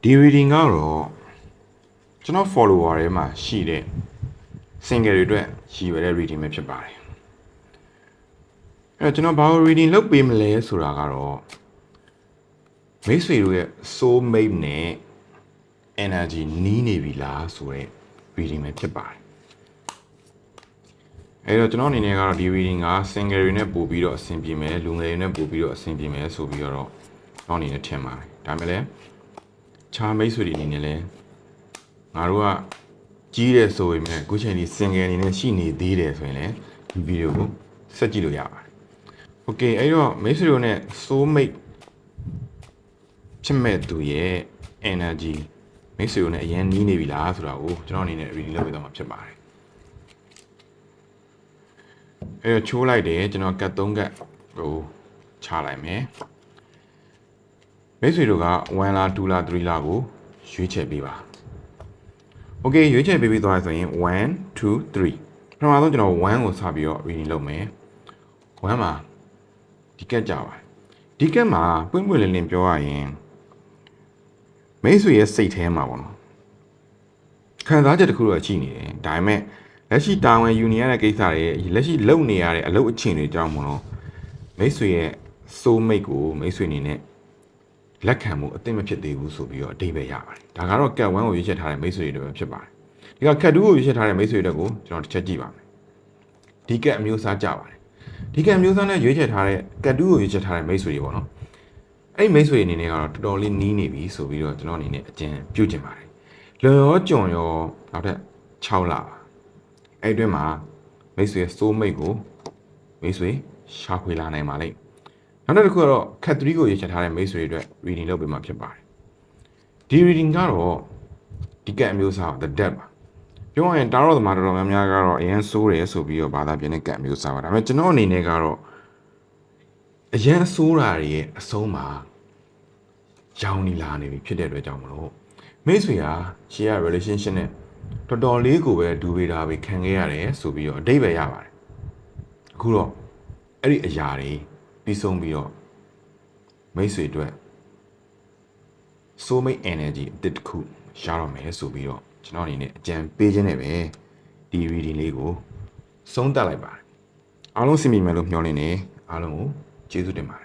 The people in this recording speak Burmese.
ဒီ reading ကတော့ကျွန်တော် follower တွေမှာရှိတဲ့ single တွေအတွက်ရည်ရွယ်တဲ့ reading ပဲဖြစ်ပါတယ်အဲ့တော့ကျွန်တော်ဘာလို့ reading လုပ်ပေးမလဲဆိုတာကတော့မိတ်ဆွေတို့ရဲ့ soul mate နဲ့ energy နီးနေပြီလားဆိုတဲ့ reading ပဲဖြစ်ပါတယ်အဲ့တော့ကျွန်တော်အနေနဲ့ကတော့ဒီ reading က single တွေနဲ့ပို့ပြီးတော့အဆင်ပြေမယ်လူငယ်တွေနဲ့ပို့ပြီးတော့အဆင်ပြေမယ်ဆိုပြီးတော့ကျွန်တော်အနေနဲ့ထင်ပါတယ်ဒါပေမဲ့လည်းခြားမိတ်ဆွေတွေအနေနဲ့လည်းငါတို့ကကြီးတယ်ဆိုရင်လည်းအခုချိန်ဒီ single အနေနဲ့ရှိနေသေးတယ်ဆိုရင်လည်းဒီ video ကိုဆက်ကြည့်လို့ရပါတယ် okay အဲ့တော့မိတ်ဆွေတို့နဲ့ soul mate ဖြစ်မဲ့သူရဲ့ energy မိတ်ဆွေတို့နဲ့အရင်နီးနေပြီလားဆိုတာကိုကျွန်တော်အနေနဲ့ reading လုပ်ပေးတော့မှာဖြစ်ပါတယ်အဲ့တော့ချိုးလိုက်တယ်ကျွန်တော်ကတ်3ကတ်ကိုချလိုက်မယ်မိတ်ဆွေတို့က1လား2လား3လားကိုရွေးချယ်ပေးပါ okay ရွေးချယ်ပေးပြီးသွားဆိုရင်1 2 3ပထမဆုံးကျွန်တော်1ကိုစပြီးတော့ reading လုပ်မယ်1မှာဒီကတ်ကြပါတယ်ဒီကတ်မှာပွင့်ပွင့်လင်းလင်းပြောရရင်မိတ်ဆွေရဲ့စိတ်ထဲမှာပေါ့နော်ခံစားချက်တစ်ခုတော့ရှိနေတယ်ဒါပေမဲ့လက်ရှိတာဝန်ယူနေရတဲ့ကိစ္စတွေလက်ရှိလုပ်နေရတဲ့အလုပ်အခြေအနေကြောင့်မို့လို့မိတ်ဆွေရဲ့ soul mate ကိုမိတ်ဆွေအနေနဲ့လက်ခံမှုအသိမဖြစ်သေးဘူးဆိုပြီးတော့အတိတ်ပဲရပါတယ်ဒါကတော့ကတ်1ကိုရွေးချယ်ထားတဲ့မိတ်ဆွေတွေပဲဖြစ်ပါတယ်ဒီကကတ်2ကိုရွေးချယ်ထားတဲ့မိတ်ဆွေတွေကိုကျွန်တော်တစ်ချက်ကြည့်ပါမယ်ဒီကတ်အမျိုးအစားကြပါတယ်ဒီကတ်အမျိုးအစားနဲ့ရွေးချယ်ထားတဲ့ကတ်2ကိုရွေးချယ်ထားတဲ့မိတ်ဆွေတွေပေါ့နော်အဲ့မိတ်ဆွေအနေနဲ့ကတော့တော်တော်လေးနီးနေပြီဆိုပြီးတော့ကျွန်တော်အနေနဲ့အကျဉ်းပြုတ်ကျင်ပါတယ်လွန်ရောကြုံရောနောက်ထပ်6လပါအဲ့အတွင်းမှာမိတ်ဆွေ soul mate ကိုမိတ်ဆွေရှာဖွေလာနိုင်ပါလိမ့်နောက်တစ်ခုကတော့ cat 3ကိုရေးချထားတဲ့မိတ်ဆွေတွေအတွက် reading လုပ်ပေးမှာဖြစ်ပါတယ်ဒီ reading ကတော့ဒီကတ်အမျိုးအစား the dead ပါပြောရရင်တာရောသမားတော်တော်များများကတော့အရင်ဆိုးတယ်ဆိုပြီးတော့ဘာသာပြန်တဲ့ကတ်အမျိုးအစားပါဒါပေမဲ့ကျွန်တော်အနေနဲ့ကတော့အရင်ဆိုးတာတွေရဲ့အဆုံးမှာရောင်နီလာနေပြီဖြစ်တဲ့အတွက်ကြောင့်မလို့မိတ်ဆွေဟာရှေ့ရ relationship နဲ့တော်တော်လေးကိုပဲဒူပေးတာပဲခံခဲ့ရတယ်ဆိုပြီးတော့အတိတ်ပဲရပါတယ်အခုတော့အဲ့ဒီအရာတွေပြီးဆုံးပြီးတော့မိတ်ဆွေအတွက် soul mate energy အတစ်ခုရတော့မယ်ဆိုပြီးတော့ကျွန်တော်အနေနဲ့အကြံပေးခြင်းနဲ့ပဲဒီ reading လေးကိုဆုံးသက်လိုက်ပါတယ်အားလုံးစင်ပြီမယ်လို့မျှော်လင့်နေအားလုံးကိုကျေးဇူးတင်ပါတယ်